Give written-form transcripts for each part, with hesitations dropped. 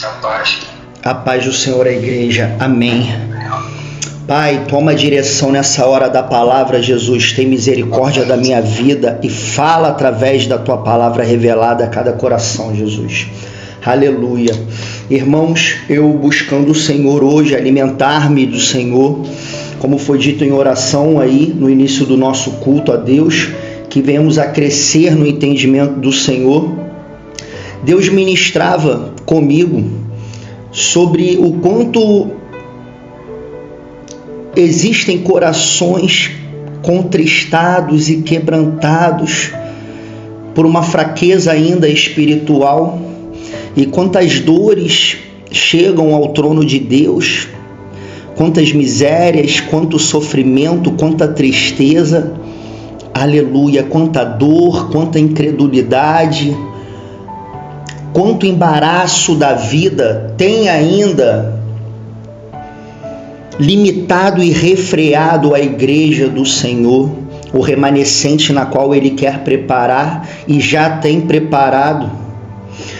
A paz. A paz do Senhor, a igreja. Amém. Pai, toma a direção nessa hora da palavra, Jesus. Tem misericórdia da minha vida e fala através da tua palavra revelada a cada coração, Jesus. Aleluia. Irmãos, eu buscando o Senhor hoje, alimentar-me do Senhor, como foi dito em oração aí no início do nosso culto a Deus, que venhamos a crescer no entendimento do Senhor. Deus ministrava comigo sobre o quanto existem corações contristados e quebrantados por uma fraqueza ainda espiritual, e quantas dores chegam ao trono de Deus, quantas misérias, quanto sofrimento, quanta tristeza, aleluia, quanta dor, quanta incredulidade, quanto embaraço da vida tem ainda limitado e refreado a igreja do Senhor, o remanescente na qual Ele quer preparar e já tem preparado.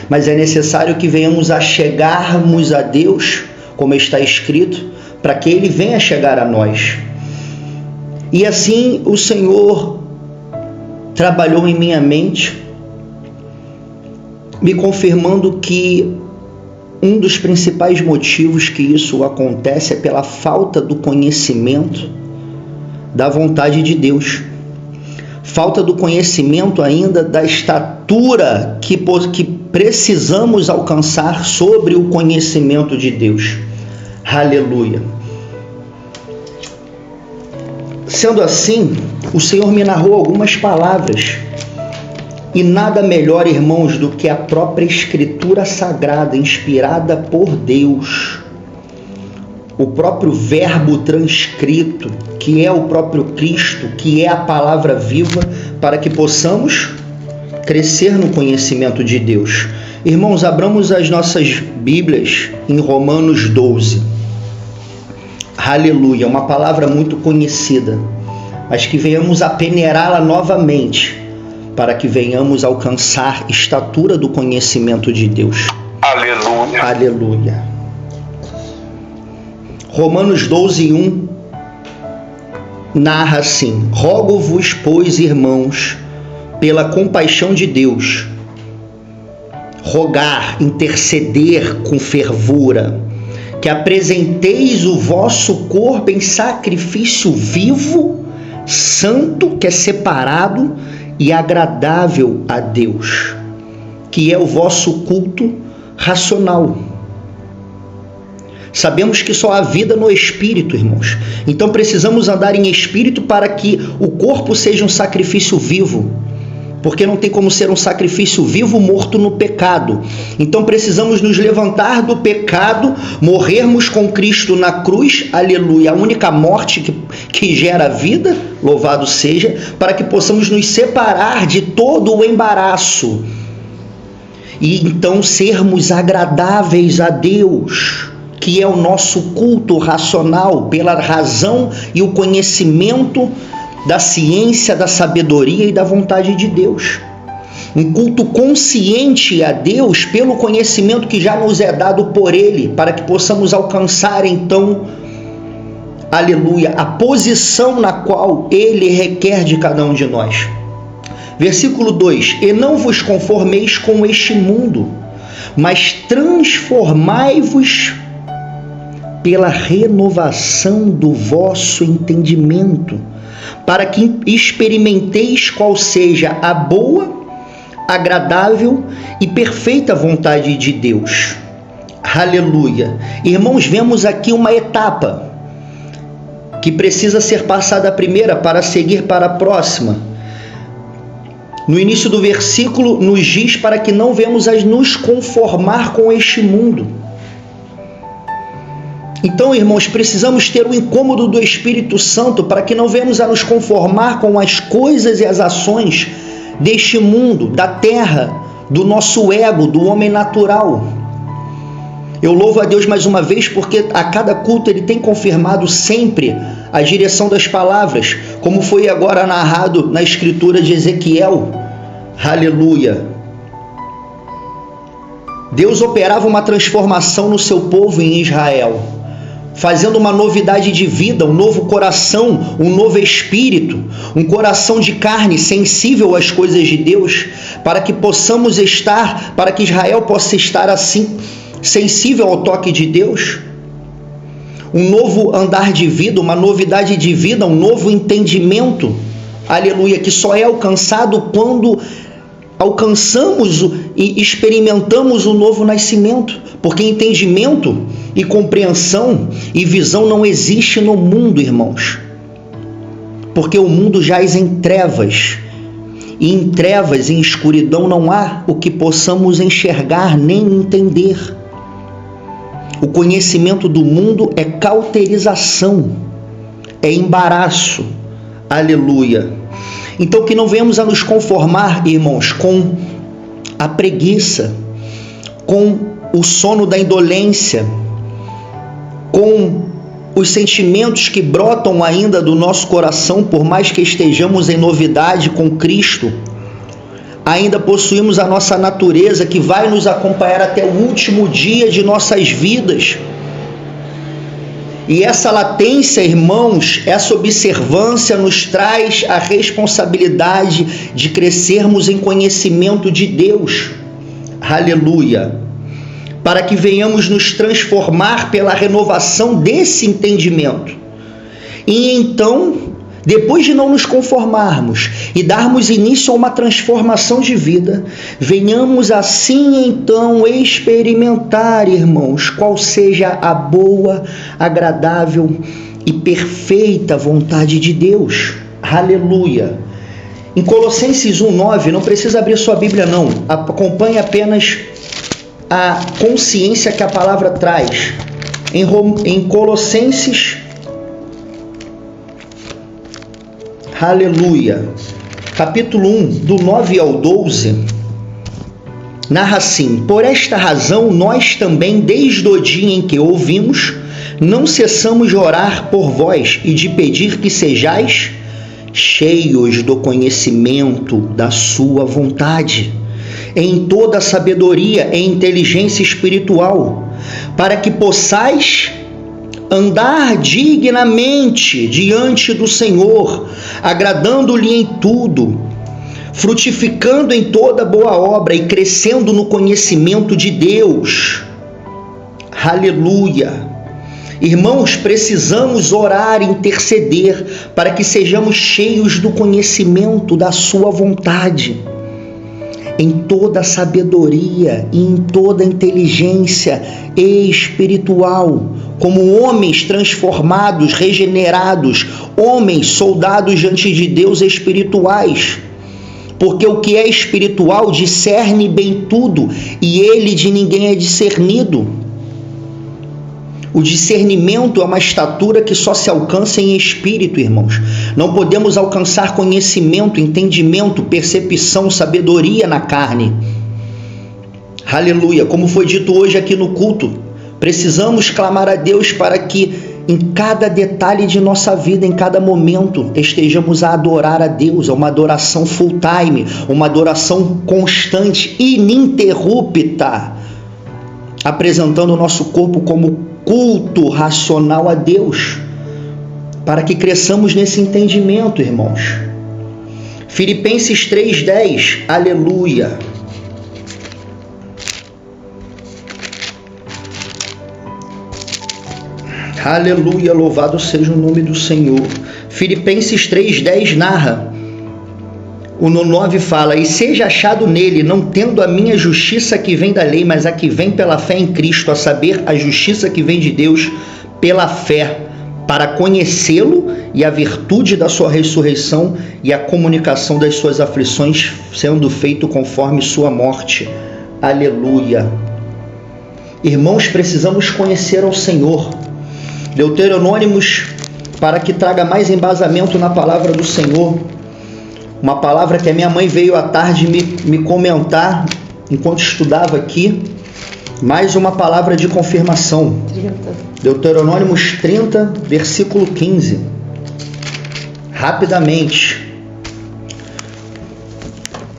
Mas é necessário que venhamos a chegarmos a Deus, como está escrito, para que Ele venha chegar a nós. E assim o Senhor trabalhou em minha mente, me confirmando que um dos principais motivos que isso acontece é pela falta do conhecimento da vontade de Deus. Falta do conhecimento ainda da estatura que precisamos alcançar sobre o conhecimento de Deus. Aleluia. Sendo assim, o Senhor me narrou algumas palavras. E nada melhor, irmãos, do que a própria Escritura Sagrada, inspirada por Deus. O próprio verbo transcrito, que é o próprio Cristo, que é a palavra viva, para que possamos crescer no conhecimento de Deus. Irmãos, abramos as nossas Bíblias em Romanos 12. Aleluia, uma palavra muito conhecida, mas que venhamos a peneirá-la novamente, para que venhamos alcançar estatura do conhecimento de Deus. Aleluia. Aleluia. Romanos 12:1 narra assim: rogo-vos, pois, irmãos, pela compaixão de Deus, rogar, interceder com fervura, que apresenteis o vosso corpo em sacrifício vivo, santo, que é separado e agradável a Deus, que é o vosso culto racional. Sabemos que só há vida no Espírito, irmãos. Então precisamos andar em Espírito para que o corpo seja um sacrifício vivo, porque não tem como ser um sacrifício vivo morto no pecado. Então precisamos nos levantar do pecado, morrermos com Cristo na cruz, aleluia, a única morte que gera vida, louvado seja, para que possamos nos separar de todo o embaraço e então sermos agradáveis a Deus, que é o nosso culto racional, pela razão e o conhecimento da ciência, da sabedoria e da vontade de Deus. Um culto consciente a Deus pelo conhecimento que já nos é dado por Ele, para que possamos alcançar então, aleluia, a posição na qual Ele requer de cada um de nós. Versículo 2: e não vos conformeis com este mundo, mas transformai-vos pela renovação do vosso entendimento, para que experimenteis qual seja a boa, agradável e perfeita vontade de Deus. Aleluia. Irmãos, vemos aqui uma etapa que precisa ser passada primeira para seguir para a próxima. No início do versículo nos diz para que não venhamos a nos conformar com este mundo. Então, irmãos, precisamos ter o incômodo do Espírito Santo para que não venhamos a nos conformar com as coisas e as ações deste mundo, da terra, do nosso ego, do homem natural. Eu louvo a Deus mais uma vez porque a cada culto Ele tem confirmado sempre a direção das palavras, como foi agora narrado na escritura de Ezequiel. Aleluia. Deus operava uma transformação no seu povo em Israel, fazendo uma novidade de vida, um novo coração, um novo espírito, um coração de carne sensível às coisas de Deus, para que possamos estar, para que Israel possa estar assim, sensível ao toque de Deus. Um novo andar de vida, uma novidade de vida, um novo entendimento, aleluia, que só é alcançado quando alcançamos e experimentamos o novo nascimento, porque entendimento e compreensão e visão não existe no mundo, irmãos, porque o mundo jaz em trevas, e em trevas, em escuridão, não há o que possamos enxergar nem entender. O conhecimento do mundo é cauterização, é embaraço, aleluia. Então que não venhamos a nos conformar, irmãos, com a preguiça, com o sono da indolência, com os sentimentos que brotam ainda do nosso coração, por mais que estejamos em novidade com Cristo, ainda possuímos a nossa natureza que vai nos acompanhar até o último dia de nossas vidas. E essa latência, irmãos, essa observância nos traz a responsabilidade de crescermos em conhecimento de Deus. Aleluia! Para que venhamos nos transformar pela renovação desse entendimento. E então, depois de não nos conformarmos e darmos início a uma transformação de vida, venhamos assim então experimentar, irmãos, qual seja a boa, agradável e perfeita vontade de Deus. Aleluia! Em Colossenses 1:9, não precisa abrir sua Bíblia não, acompanhe apenas a consciência que a palavra traz. Em Colossenses, aleluia, capítulo 1, do 9 ao 12, narra assim: por esta razão nós também, desde o dia em que ouvimos, não cessamos de orar por vós e de pedir que sejais cheios do conhecimento da sua vontade, em toda sabedoria e inteligência espiritual, para que possais andar dignamente diante do Senhor, agradando-lhe em tudo, frutificando em toda boa obra e crescendo no conhecimento de Deus. Aleluia! Irmãos, precisamos orar e interceder para que sejamos cheios do conhecimento da sua vontade, em toda sabedoria e em toda inteligência espiritual, como homens transformados, regenerados, homens soldados diante de Deus espirituais. Porque o que é espiritual discerne bem tudo, e ele de ninguém é discernido. O discernimento é uma estatura que só se alcança em espírito, irmãos. Não podemos alcançar conhecimento, entendimento, percepção, sabedoria na carne. Aleluia! Como foi dito hoje aqui no culto, precisamos clamar a Deus para que em cada detalhe de nossa vida, em cada momento, estejamos a adorar a Deus. É uma adoração full time, uma adoração constante, ininterrupta, apresentando o nosso corpo como culto racional a Deus, para que cresçamos nesse entendimento, irmãos. Filipenses 3:10, aleluia. Aleluia, louvado seja o nome do Senhor. Filipenses 3:10 narra, o 9 fala: e seja achado nele, não tendo a minha justiça que vem da lei, mas a que vem pela fé em Cristo, a saber, a justiça que vem de Deus pela fé, para conhecê-lo e a virtude da sua ressurreição e a comunicação das suas aflições, sendo feito conforme sua morte. Aleluia. Irmãos, precisamos conhecer ao Senhor. Deuteronômios, para que traga mais embasamento na palavra do Senhor. Uma palavra que a minha mãe veio à tarde me comentar enquanto estudava aqui. Mais uma palavra de confirmação. 30. Deuteronômios 30, versículo 15. Rapidamente.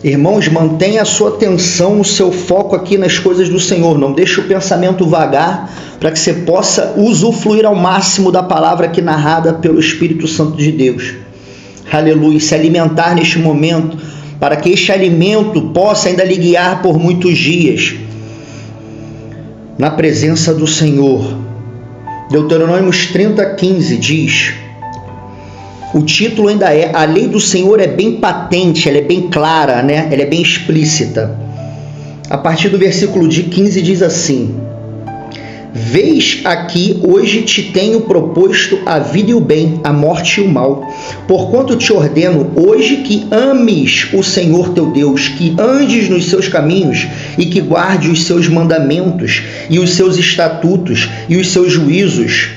Irmãos, mantenha a sua atenção, o seu foco aqui nas coisas do Senhor. Não deixe o pensamento vagar, para que você possa usufruir ao máximo da palavra aqui narrada pelo Espírito Santo de Deus. Aleluia. Se alimentar neste momento, para que este alimento possa ainda lhe guiar por muitos dias na presença do Senhor. Deuteronômio 30:15 diz... O título ainda é: a lei do Senhor é bem patente, ela é bem clara, né? Ela é bem explícita. A partir do versículo 15 diz assim: Vês aqui, hoje te tenho proposto a vida e o bem, a morte e o mal. Porquanto te ordeno hoje que ames o Senhor teu Deus, que andes nos seus caminhos e que guarde os seus mandamentos e os seus estatutos e os seus juízos,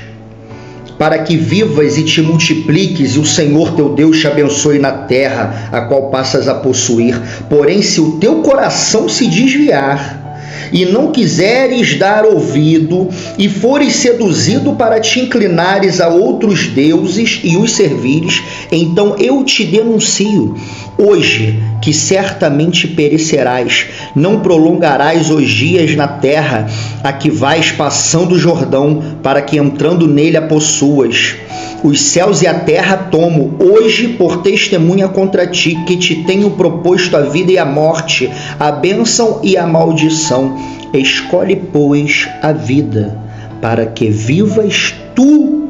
para que vivas e te multipliques, e o Senhor teu Deus te abençoe na terra, a qual passas a possuir. Porém, se o teu coração se desviar, e não quiseres dar ouvido, e fores seduzido para te inclinares a outros deuses e os servires, então eu te denuncio hoje, que certamente perecerás, não prolongarás os dias na terra, a que vais passando o Jordão, para que entrando nele a possuas. Os céus e a terra tomo hoje por testemunha contra ti, que te tenho proposto a vida e a morte, a bênção e a maldição. Escolhe, pois, a vida, para que vivas tu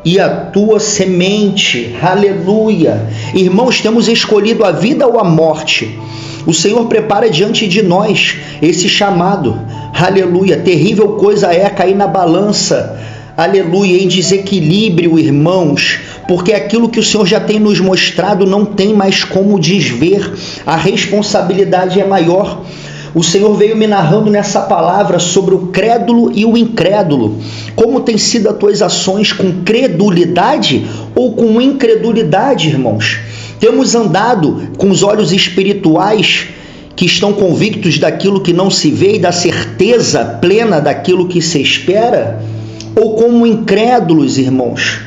e a tua semente. Aleluia! Irmãos, temos escolhido a vida ou a morte? O Senhor prepara diante de nós esse chamado. Aleluia! Terrível coisa é cair na balança. Aleluia! Em desequilíbrio, irmãos, porque aquilo que o Senhor já tem nos mostrado não tem mais como desver. A responsabilidade é maior. O Senhor veio me narrando nessa palavra sobre o crédulo e o incrédulo. Como tem sido as tuas ações, com credulidade ou com incredulidade, irmãos? Temos andado com os olhos espirituais que estão convictos daquilo que não se vê e da certeza plena daquilo que se espera? Ou como incrédulos, irmãos?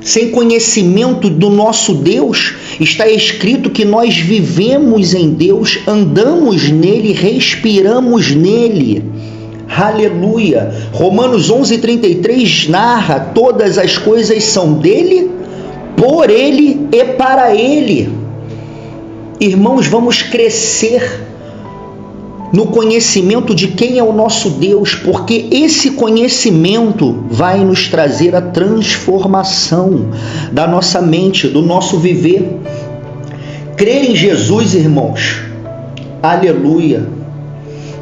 Sem conhecimento do nosso Deus? Está escrito que nós vivemos em Deus, andamos nele, respiramos nele. Aleluia! Romanos 11:33 narra: todas as coisas são dele, por ele e para ele. Irmãos, vamos crescer no conhecimento de quem é o nosso Deus, porque esse conhecimento vai nos trazer a transformação da nossa mente, do nosso viver. Crer em Jesus, irmãos, aleluia,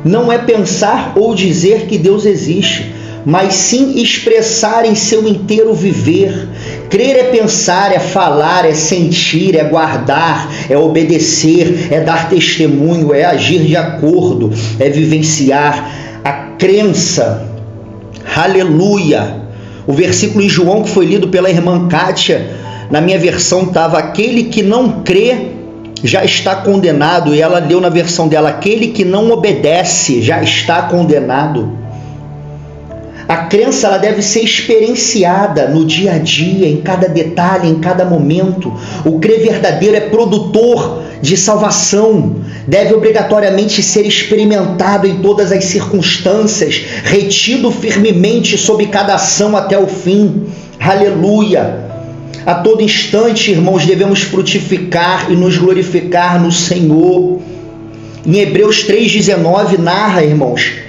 não é pensar ou dizer que Deus existe, mas sim expressar em seu inteiro viver. Crer é pensar, é falar, é sentir, é guardar, é obedecer, é dar testemunho, é agir de acordo, é vivenciar a crença. Aleluia! O versículo em João que foi lido pela irmã Kátia, na minha versão estava: aquele que não crê já está condenado, e ela leu na versão dela: aquele que não obedece já está condenado. A crença, ela deve ser experienciada no dia a dia, em cada detalhe, em cada momento. O crer verdadeiro é produtor de salvação, deve obrigatoriamente ser experimentado em todas as circunstâncias, retido firmemente sob cada ação até o fim. Aleluia! A todo instante, irmãos, devemos frutificar e nos glorificar no Senhor. Em Hebreus 3,19 narra, irmãos,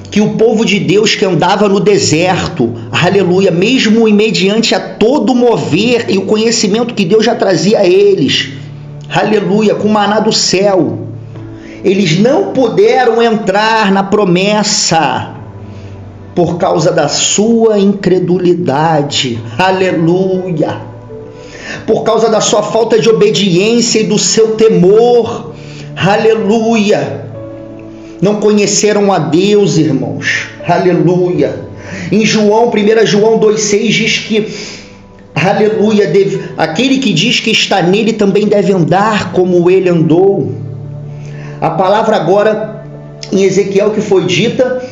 que o povo de Deus que andava no deserto, aleluia, mesmo em mediante a todo o mover e o conhecimento que Deus já trazia a eles, aleluia, com o maná do céu, eles não puderam entrar na promessa por causa da sua incredulidade, aleluia, por causa da sua falta de obediência e do seu temor, aleluia. Não conheceram a Deus, irmãos. Aleluia. Em João, 1 João 2,6 diz que, aleluia, aquele que diz que está nele também deve andar como ele andou. A palavra agora, em Ezequiel, que foi dita,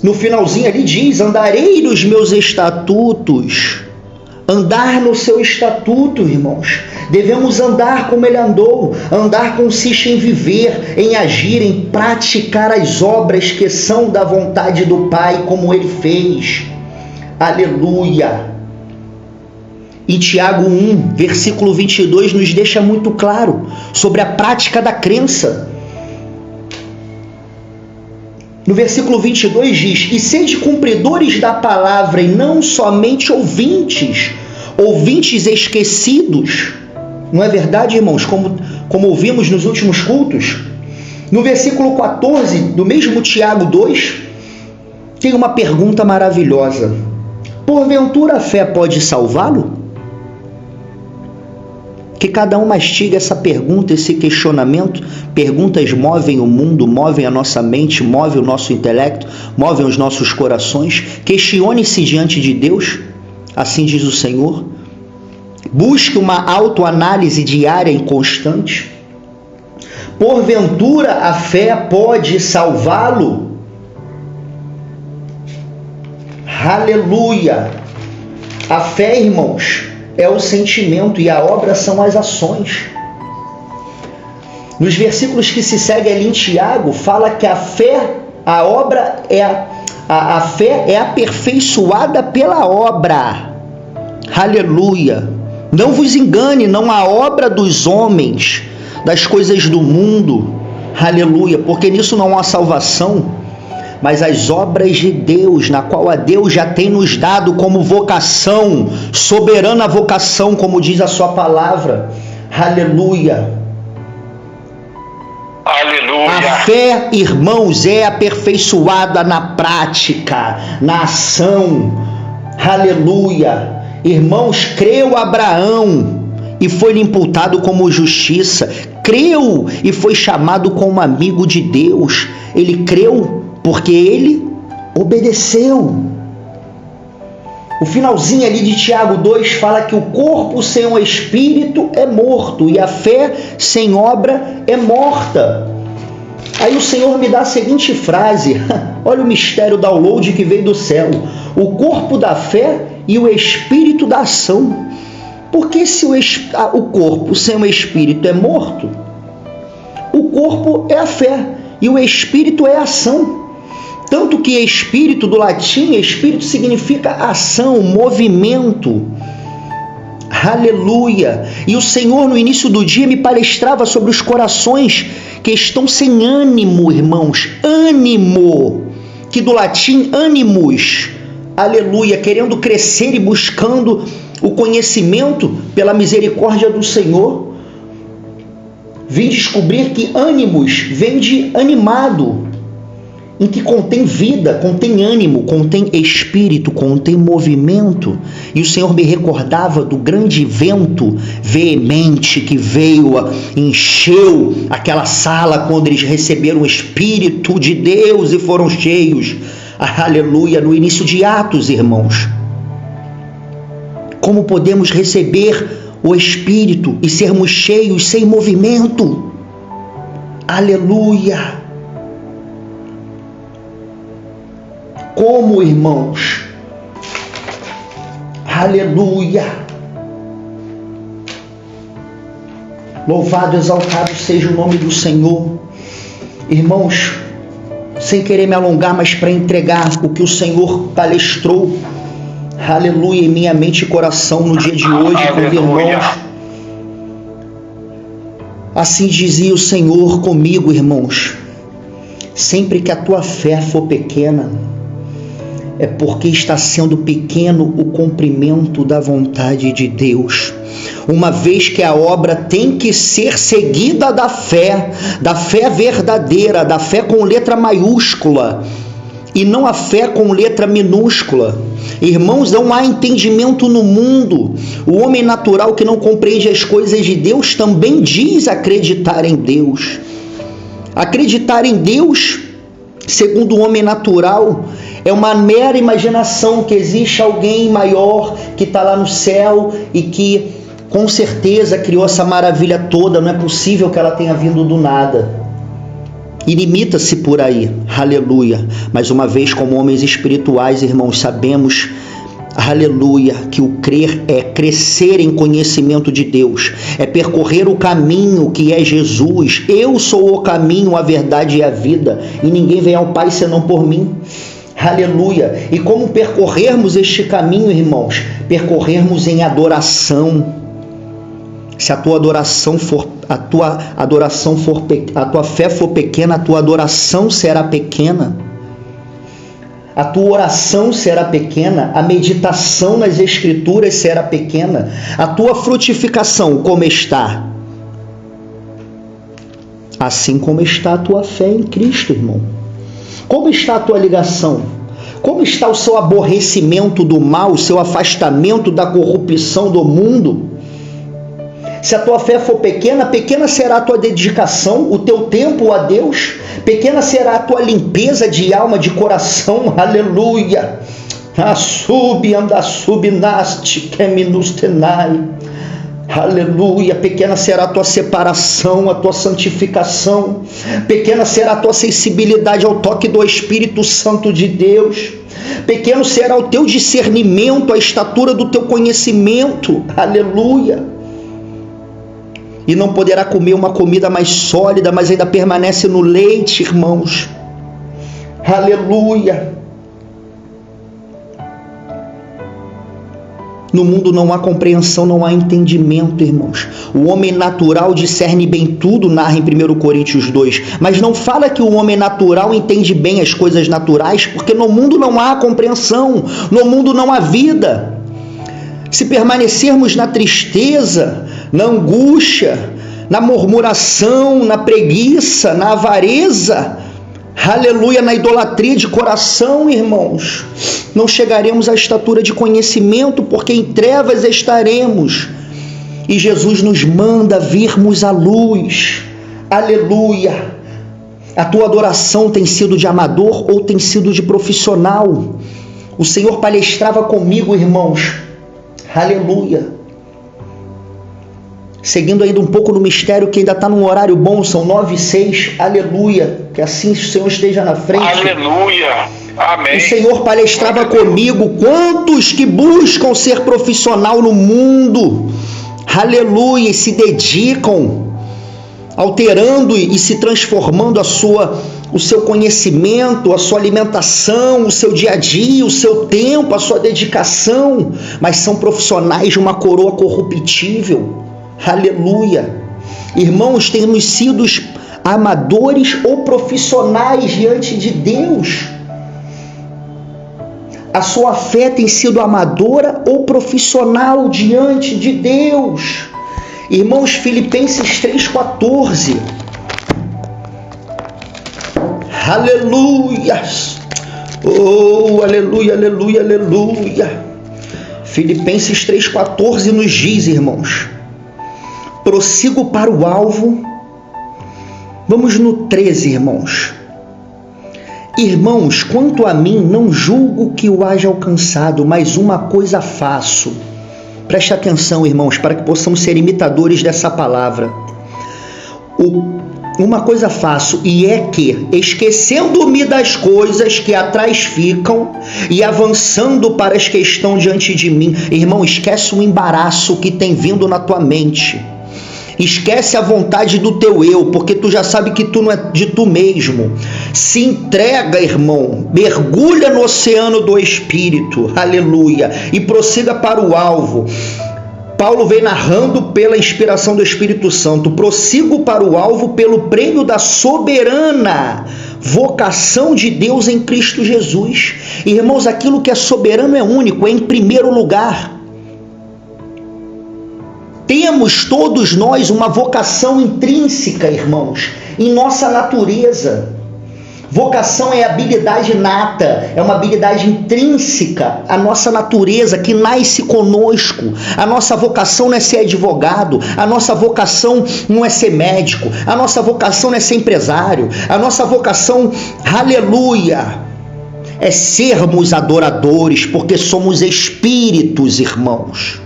no finalzinho ali diz: andarei nos meus estatutos, andar no seu estatuto, irmãos. Devemos andar como ele andou. Andar consiste em viver, em agir, em praticar as obras que são da vontade do Pai, como ele fez. Aleluia! E Tiago 1, versículo 22, nos deixa muito claro sobre a prática da crença. No versículo 22 diz: e sede cumpridores da palavra e não somente ouvintes esquecidos. Não é verdade, irmãos? Como ouvimos nos últimos cultos. No versículo 14 do mesmo Tiago 2, tem uma pergunta maravilhosa. Porventura a fé pode salvá-lo? Que cada um mastiga essa pergunta, esse questionamento. Perguntas movem o mundo, movem a nossa mente, movem o nosso intelecto, movem os nossos corações. Questione-se diante de Deus, assim diz o Senhor. Busque uma autoanálise diária e constante. Porventura a fé pode salvá-lo? Aleluia! A fé, irmãos, é o sentimento e a obra são as ações. Nos versículos que se seguem ali em Tiago, fala que a fé, a obra a fé é aperfeiçoada pela obra. Aleluia! Não vos engane, não a obra dos homens, das coisas do mundo. Aleluia! Porque nisso não há salvação, mas as obras de Deus, na qual a Deus já tem nos dado como vocação, soberana vocação, como diz a sua palavra. Aleluia! Aleluia! A fé, irmãos, é aperfeiçoada na prática, na ação. Aleluia! Irmãos, creu Abraão e foi-lhe imputado como justiça. Creu e foi chamado como amigo de Deus. Ele creu porque ele obedeceu. O finalzinho ali de Tiago 2 fala que o corpo sem o espírito é morto e a fé sem obra é morta. Aí o Senhor me dá a seguinte frase, olha o mistério download que veio do céu: o corpo da fé e o espírito da ação. Porque se o corpo sem o espírito é morto, o corpo é a fé e o espírito é a ação. Tanto que espírito, do latim, espírito significa ação, movimento. Aleluia! E o Senhor no início do dia me palestrava sobre os corações que estão sem ânimo, irmãos. Ânimo, que do latim animus. Aleluia! Querendo crescer e buscando o conhecimento pela misericórdia do Senhor. Vim descobrir que ânimos vem de animado, em que contém vida, contém ânimo, contém espírito, contém movimento. E o Senhor me recordava do grande vento veemente que veio, encheu aquela sala quando eles receberam o Espírito de Deus e foram cheios. Aleluia! No início de Atos, irmãos. Como podemos receber o Espírito e sermos cheios sem movimento? Aleluia! Como, irmãos? Aleluia! Louvado, exaltado seja o nome do Senhor. Irmãos, sem querer me alongar, mas para entregar o que o Senhor palestrou, aleluia, em minha mente e coração no dia de hoje, com irmãos. Assim dizia o Senhor comigo, irmãos: sempre que a tua fé for pequena, é porque está sendo pequeno o cumprimento da vontade de Deus. Uma vez que a obra tem que ser seguida da fé verdadeira, da fé com letra maiúscula, e não a fé com letra minúscula. Irmãos, não há entendimento no mundo. O homem natural que não compreende as coisas de Deus também diz acreditar em Deus. Acreditar em Deus, segundo o homem natural, é uma mera imaginação que existe alguém maior que está lá no céu e que com certeza criou essa maravilha toda. Não é possível que ela tenha vindo do nada. E limita-se por aí, aleluia. Mas uma vez, como homens espirituais, irmãos, sabemos Aleluia, que o crer é crescer em conhecimento de Deus, é percorrer o caminho que é Jesus. Eu sou o caminho, a verdade e a vida, e ninguém vem ao Pai senão por mim. Aleluia. E como percorrermos este caminho, irmãos? Percorrermos em adoração. Se a tua fé for pequena, a tua adoração será pequena. A tua oração será pequena, a meditação nas Escrituras será pequena, a tua frutificação como está? Assim como está a tua fé em Cristo, irmão. Como está a tua ligação? Como está o seu aborrecimento do mal, o seu afastamento da corrupção do mundo? Se a tua fé for pequena, pequena será a tua dedicação, o teu tempo a Deus, pequena será a tua limpeza de alma, de coração. Aleluia. Aleluia. Pequena será a tua separação, a tua santificação, pequena será a tua sensibilidade ao toque do Espírito Santo de Deus, pequeno será o teu discernimento, a estatura do teu conhecimento. Aleluia. E não poderá comer uma comida mais sólida, mas ainda permanece no leite, irmãos. Aleluia. No mundo não há compreensão, não há entendimento, irmãos. O homem natural discerne bem tudo, narra em 1 Coríntios 2. Mas não fala que o homem natural entende bem as coisas naturais, porque no mundo não há compreensão, no mundo não há vida. Se permanecermos na tristeza, na angústia, na murmuração, na preguiça, na avareza, aleluia, na idolatria de coração, irmãos, não chegaremos à estatura de conhecimento, porque em trevas estaremos. E Jesus nos manda virmos à luz. Aleluia. A tua adoração tem sido de amador ou tem sido de profissional? O Senhor palestrava comigo, irmãos. Aleluia. Seguindo ainda um pouco no mistério, que ainda está num horário bom, são 9h06, aleluia, que assim o Senhor esteja na frente. Aleluia, amém. O Senhor palestrava comigo, quantos que buscam ser profissional no mundo, aleluia, e se dedicam, alterando e se transformando o seu conhecimento, a sua alimentação, o seu dia a dia, o seu tempo, a sua dedicação, mas são profissionais de uma coroa corruptível. Aleluia. Irmãos, temos sido amadores ou profissionais diante de Deus? A sua fé tem sido amadora ou profissional diante de Deus? Irmãos, Filipenses 3,14. Aleluia. Oh, aleluia, aleluia, aleluia. Filipenses 3,14 nos diz, irmãos, prossigo para o alvo. Vamos no 13, irmãos. Irmãos, quanto a mim, não julgo que o haja alcançado, mas uma coisa faço. Preste atenção, irmãos, para que possamos ser imitadores dessa palavra. Uma coisa faço, e é que, esquecendo-me das coisas que atrás ficam e avançando para as que estão diante de mim. Irmão, esquece o embaraço que tem vindo na tua mente. Esquece a vontade do teu eu, porque tu já sabe que tu não é de tu mesmo. Se entrega, irmão, mergulha no oceano do Espírito, aleluia, e prossiga para o alvo. Paulo vem narrando pela inspiração do Espírito Santo, prossigo para o alvo pelo prêmio da soberana vocação de Deus em Cristo Jesus. Irmãos, aquilo que é soberano é único, é em primeiro lugar. Temos todos nós uma vocação intrínseca, irmãos, em nossa natureza. Vocação é habilidade nata, é uma habilidade intrínseca à nossa natureza, que nasce conosco. A nossa vocação não é ser advogado, a nossa vocação não é ser médico, a nossa vocação não é ser empresário, a nossa vocação, aleluia, é sermos adoradores, porque somos espíritos, irmãos,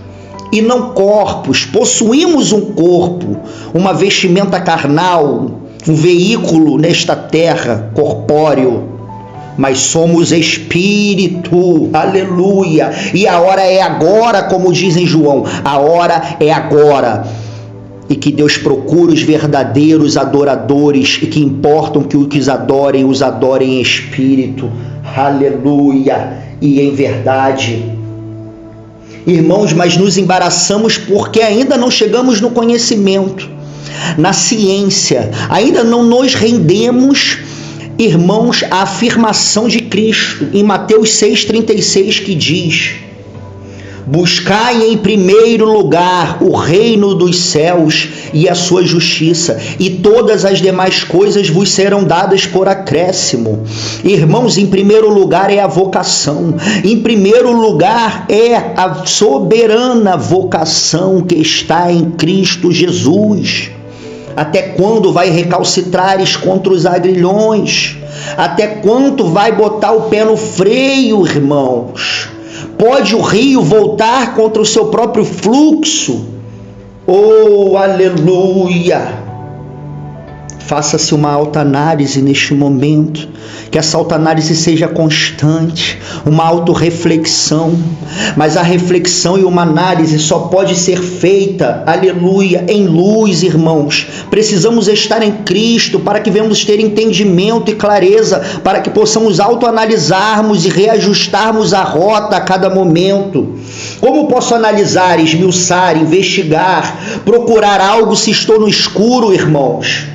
e não corpos. Possuímos um corpo, uma vestimenta carnal, um veículo nesta terra corpóreo, mas somos espírito, aleluia, e a hora é agora, como diz em João, a hora é agora, e que Deus procura os verdadeiros adoradores, e que importam que os adorem em espírito, aleluia, e em verdade. Irmãos, mas nos embaraçamos porque ainda não chegamos no conhecimento, na ciência, ainda não nos rendemos, irmãos, à afirmação de Cristo em Mateus 6,36, que diz: buscai em primeiro lugar o reino dos céus e a sua justiça, e todas as demais coisas vos serão dadas por acréscimo. Irmãos, em primeiro lugar é a vocação, em primeiro lugar é a soberana vocação que está em Cristo Jesus. Até quando vai recalcitrares contra os agrilhões? Até quando vai botar o pé no freio, irmãos? Pode o rio voltar contra o seu próprio fluxo? Oh, aleluia! Faça-se uma autoanálise neste momento, que essa autoanálise seja constante, uma autorreflexão, mas a reflexão e uma análise só pode ser feita, aleluia, em luz, irmãos. Precisamos estar em Cristo para que venhamos ter entendimento e clareza, para que possamos autoanalisarmos e reajustarmos a rota a cada momento. Como posso analisar, esmiuçar, investigar, procurar algo se estou no escuro, irmãos?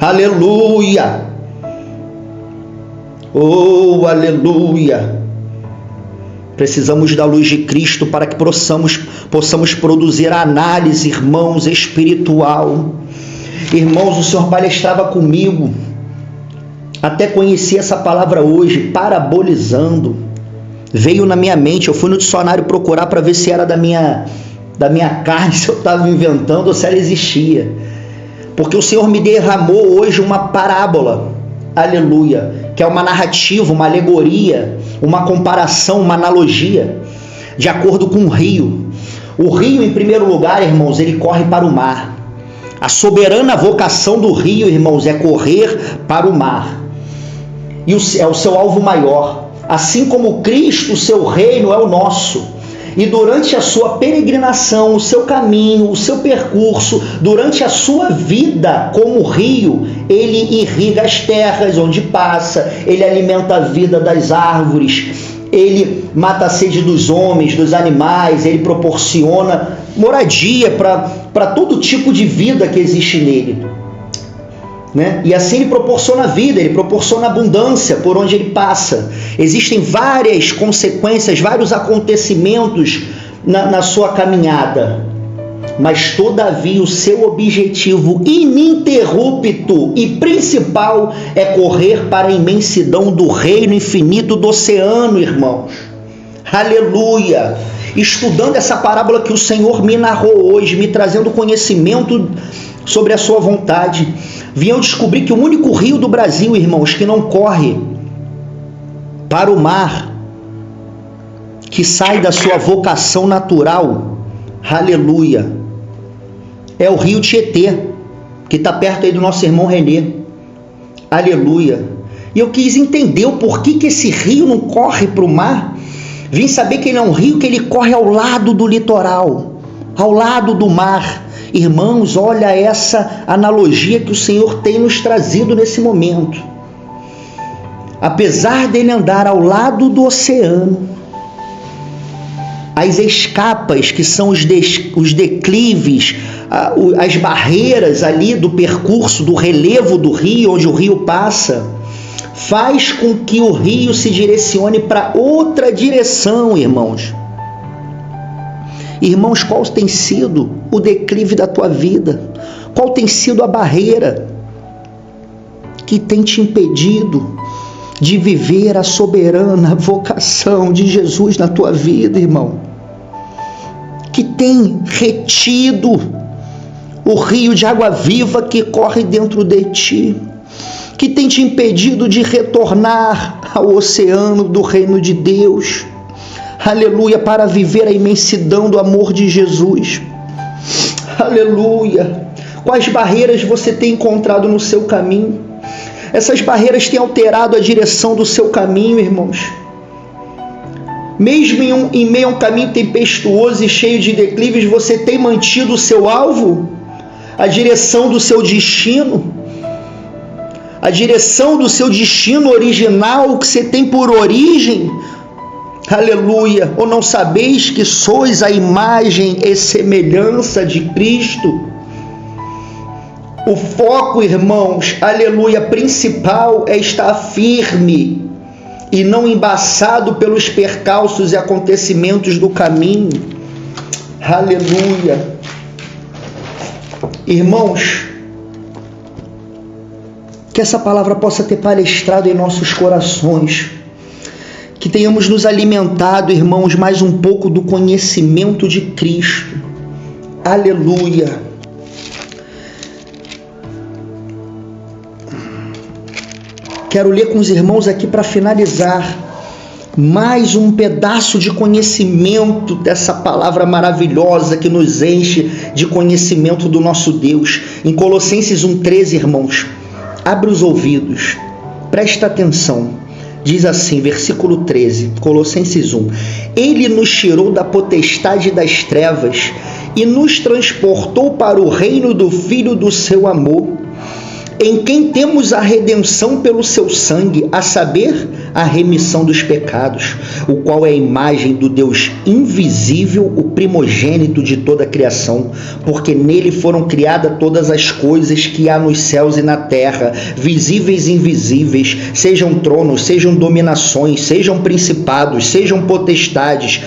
Aleluia! Oh, aleluia! Precisamos da luz de Cristo para que possamos produzir a análise, irmãos, espiritual. Irmãos, o Senhor palestrava comigo, até conheci essa palavra hoje, parabolizando. Veio na minha mente, eu fui no dicionário procurar para ver se era da minha carne, se eu estava inventando ou se ela existia. Porque o Senhor me derramou hoje uma parábola, aleluia, que é uma narrativa, uma alegoria, uma comparação, uma analogia, de acordo com o rio. O rio, em primeiro lugar, irmãos, ele corre para o mar. A soberana vocação do rio, irmãos, é correr para o mar. E é o seu alvo maior. Assim como Cristo, o seu reino é o nosso. E durante a sua peregrinação, o seu caminho, o seu percurso, durante a sua vida como rio, ele irriga as terras onde passa, ele alimenta a vida das árvores, ele mata a sede dos homens, dos animais, ele proporciona moradia para todo tipo de vida que existe nele. Né? E assim ele proporciona vida, ele proporciona abundância por onde ele passa. Existem várias consequências, vários acontecimentos na sua caminhada, mas todavia o seu objetivo ininterrupto e principal é correr para a imensidão do reino infinito do oceano, irmãos. Aleluia! Estudando essa parábola que o Senhor me narrou hoje, me trazendo conhecimento sobre a sua vontade, vim eu descobrir que o único rio do Brasil, irmãos, que não corre para o mar, que sai da sua vocação natural, aleluia, é o rio Tietê, que está perto aí do nosso irmão Renê, aleluia. E eu quis entender o porquê que esse rio não corre para o mar. Vim saber que ele é um rio que ele corre ao lado do litoral, ao lado do mar. Irmãos, olha essa analogia que o Senhor tem nos trazido nesse momento. Apesar dele andar ao lado do oceano, as escapas, que são os declives, as barreiras ali do percurso, do relevo do rio, onde o rio passa, faz com que o rio se direcione para outra direção, irmãos. Irmãos, qual tem sido o declive da tua vida? Qual tem sido a barreira que tem te impedido de viver a soberana vocação de Jesus na tua vida, irmão? Que tem retido o rio de água viva que corre dentro de ti? Que tem te impedido de retornar ao oceano do reino de Deus? Aleluia, para viver a imensidão do amor de Jesus. Aleluia. Quais barreiras você tem encontrado no seu caminho? Essas barreiras têm alterado a direção do seu caminho, irmãos. Mesmo em meio a um caminho tempestuoso e cheio de declives, você tem mantido o seu alvo, a direção do seu destino, a direção do seu destino original, o que você tem por origem. Aleluia! Ou não sabeis que sois a imagem e semelhança de Cristo? O foco, irmãos, aleluia, principal é estar firme e não embaçado pelos percalços e acontecimentos do caminho. Aleluia! Irmãos, que essa palavra possa ter palestrado em nossos corações, que tenhamos nos alimentado, irmãos, mais um pouco do conhecimento de Cristo. Aleluia! Quero ler com os irmãos aqui para finalizar mais um pedaço de conhecimento dessa palavra maravilhosa que nos enche de conhecimento do nosso Deus. Em Colossenses 1,13, irmãos, abre os ouvidos, presta atenção. Diz assim, versículo 13, Colossenses 1. Ele nos tirou da potestade das trevas e nos transportou para o reino do Filho do seu amor, em quem temos a redenção pelo seu sangue, a saber, a remissão dos pecados, o qual é a imagem do Deus invisível, o primogênito de toda a criação, porque nele foram criadas todas as coisas que há nos céus e na terra, visíveis e invisíveis, sejam tronos, sejam dominações, sejam principados, sejam potestades.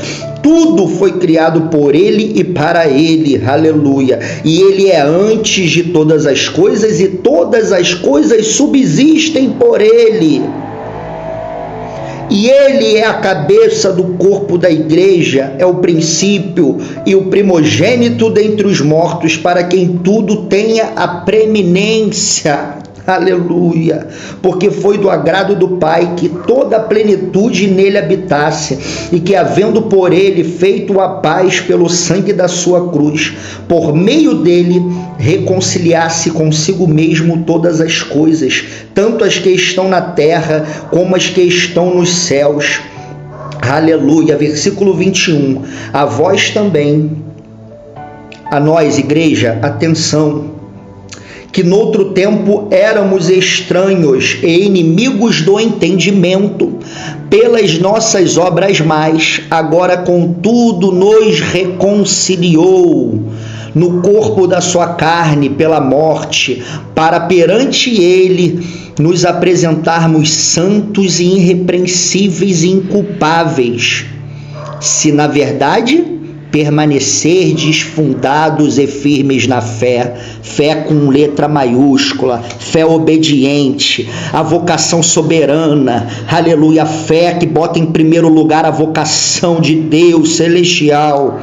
Tudo foi criado por Ele e para Ele, aleluia. E Ele é antes de todas as coisas e todas as coisas subsistem por Ele. E Ele é a cabeça do corpo da igreja, é o princípio e o primogênito dentre os mortos, para quem tudo tenha a preeminência. Aleluia, porque foi do agrado do Pai que toda a plenitude nele habitasse, e que, havendo por ele feito a paz pelo sangue da sua cruz, por meio dele reconciliasse consigo mesmo todas as coisas, tanto as que estão na terra como as que estão nos céus. Aleluia, versículo 21, a vós também, a nós, igreja, atenção, que noutro tempo éramos estranhos e inimigos do entendimento, pelas nossas obras mais, agora contudo nos reconciliou no corpo da sua carne pela morte, para perante ele nos apresentarmos santos e irrepreensíveis e inculpáveis, se na verdade permanecerdes fundados e firmes na fé, fé com letra maiúscula, fé obediente, a vocação soberana, aleluia, fé que bota em primeiro lugar a vocação de Deus celestial,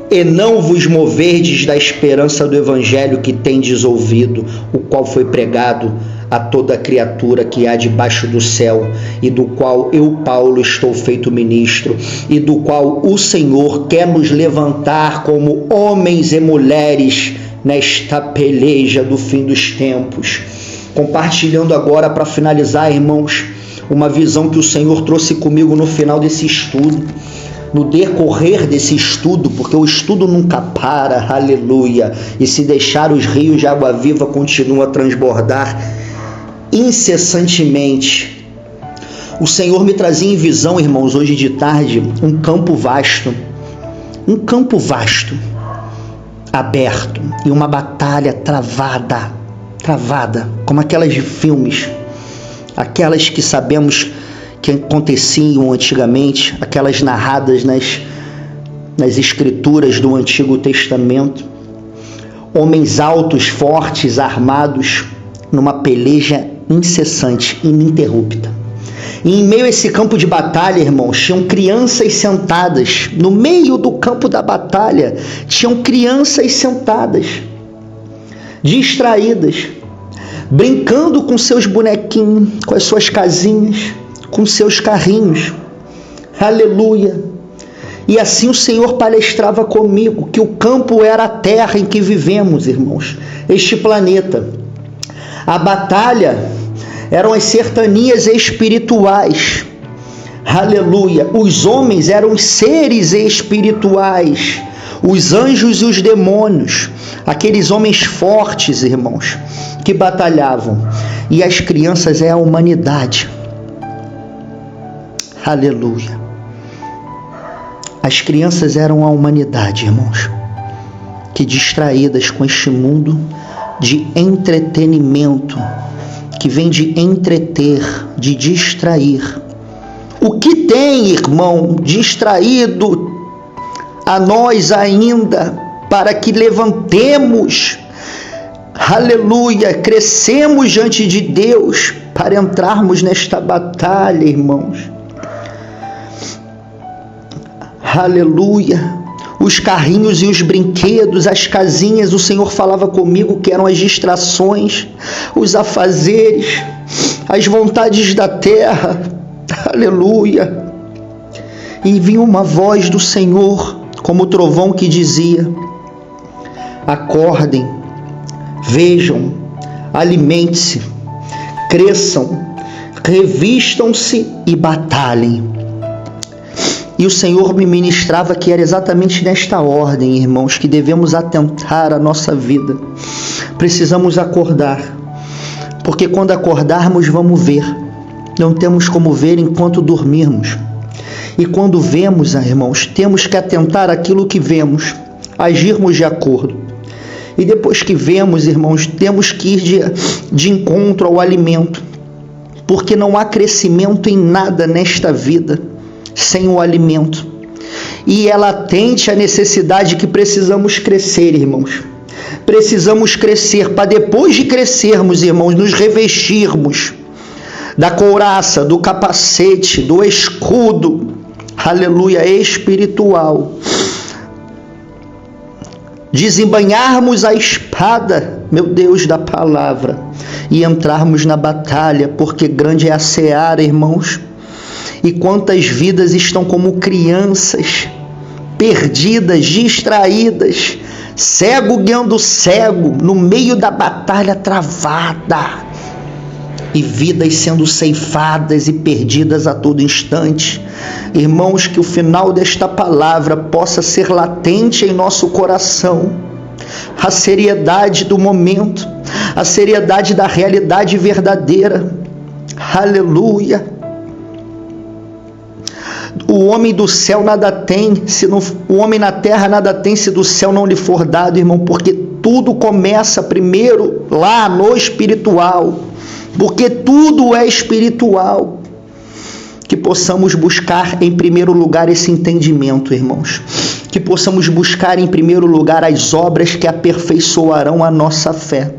e não vos moverdes da esperança do evangelho que tendes ouvido, o qual foi pregado a toda criatura que há debaixo do céu, e do qual eu, Paulo, estou feito ministro, e do qual o Senhor quer nos levantar como homens e mulheres nesta peleja do fim dos tempos. Compartilhando agora, para finalizar, irmãos, uma visão que o Senhor trouxe comigo no final desse estudo, no decorrer desse estudo, porque o estudo nunca para, aleluia, e se deixar os rios de água viva continuam a transbordar incessantemente. O Senhor me trazia em visão, irmãos, hoje de tarde, um campo vasto, aberto, e uma batalha travada, como aquelas de filmes, aquelas que sabemos que aconteciam antigamente, aquelas narradas nas escrituras do Antigo Testamento, homens altos, fortes, armados, numa peleja incessante, ininterrupta. E em meio a esse campo de batalha, irmãos, tinham crianças sentadas. No meio do campo da batalha, tinham crianças sentadas, distraídas, brincando com seus bonequinhos, com as suas casinhas, com seus carrinhos. Aleluia! E assim o Senhor palestrava comigo, que o campo era a terra em que vivemos, irmãos, este planeta. A batalha eram as sertanias espirituais. Aleluia. Os homens eram seres espirituais. Os anjos e os demônios. Aqueles homens fortes, irmãos, que batalhavam. E as crianças é a humanidade. Aleluia. As crianças eram a humanidade, irmãos, que distraídas com este mundo de entretenimento, que vem de entreter, de distrair. O que tem, irmão, distraído a nós ainda para que levantemos, aleluia, crescemos diante de Deus para entrarmos nesta batalha, irmãos. Aleluia. Os carrinhos e os brinquedos, as casinhas, o Senhor falava comigo que eram as distrações, os afazeres, as vontades da terra. Aleluia. E vinha uma voz do Senhor, como o trovão, que dizia: acordem, vejam, alimentem-se, cresçam, revistam-se e batalhem. E o Senhor me ministrava que era exatamente nesta ordem, irmãos, que devemos atentar a nossa vida. Precisamos acordar, porque quando acordarmos vamos ver. Não temos como ver enquanto dormirmos. E quando vemos, irmãos, temos que atentar àquilo que vemos, agirmos de acordo. E depois que vemos, irmãos, temos que ir de encontro ao alimento, porque não há crescimento em nada nesta vida sem o alimento. E é latente a necessidade que precisamos crescer, irmãos. Precisamos crescer para depois de crescermos, irmãos, nos revestirmos da couraça, do capacete, do escudo, aleluia, espiritual. Desembainharmos a espada, meu Deus, da palavra, e entrarmos na batalha, porque grande é a seara, irmãos. E quantas vidas estão como crianças, perdidas, distraídas, cego guiando cego, no meio da batalha travada, e vidas sendo ceifadas e perdidas a todo instante. Irmãos, que o final desta palavra possa ser latente em nosso coração, a seriedade do momento, a seriedade da realidade verdadeira. Aleluia. O homem do céu nada tem, o homem na terra nada tem se do céu não lhe for dado, irmão, porque tudo começa primeiro lá no espiritual, porque tudo é espiritual. Que possamos buscar em primeiro lugar esse entendimento, irmãos, que possamos buscar em primeiro lugar as obras que aperfeiçoarão a nossa fé,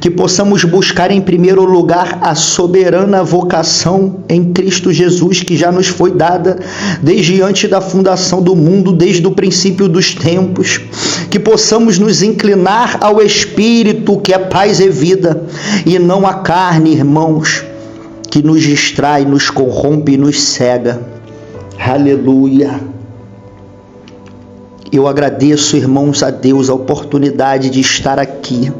que possamos buscar em primeiro lugar a soberana vocação em Cristo Jesus, que já nos foi dada desde antes da fundação do mundo, desde o princípio dos tempos, que possamos nos inclinar ao Espírito, que é paz e vida, e não à carne, irmãos, que nos distrai, nos corrompe e nos cega. Aleluia. Eu agradeço, irmãos, a Deus a oportunidade de estar aqui,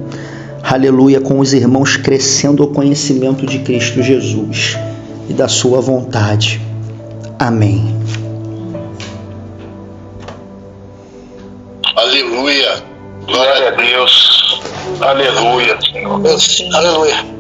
aleluia, com os irmãos crescendo ao conhecimento de Cristo Jesus e da sua vontade. Amém. Aleluia. Glória a Deus. Aleluia, Senhor. Aleluia.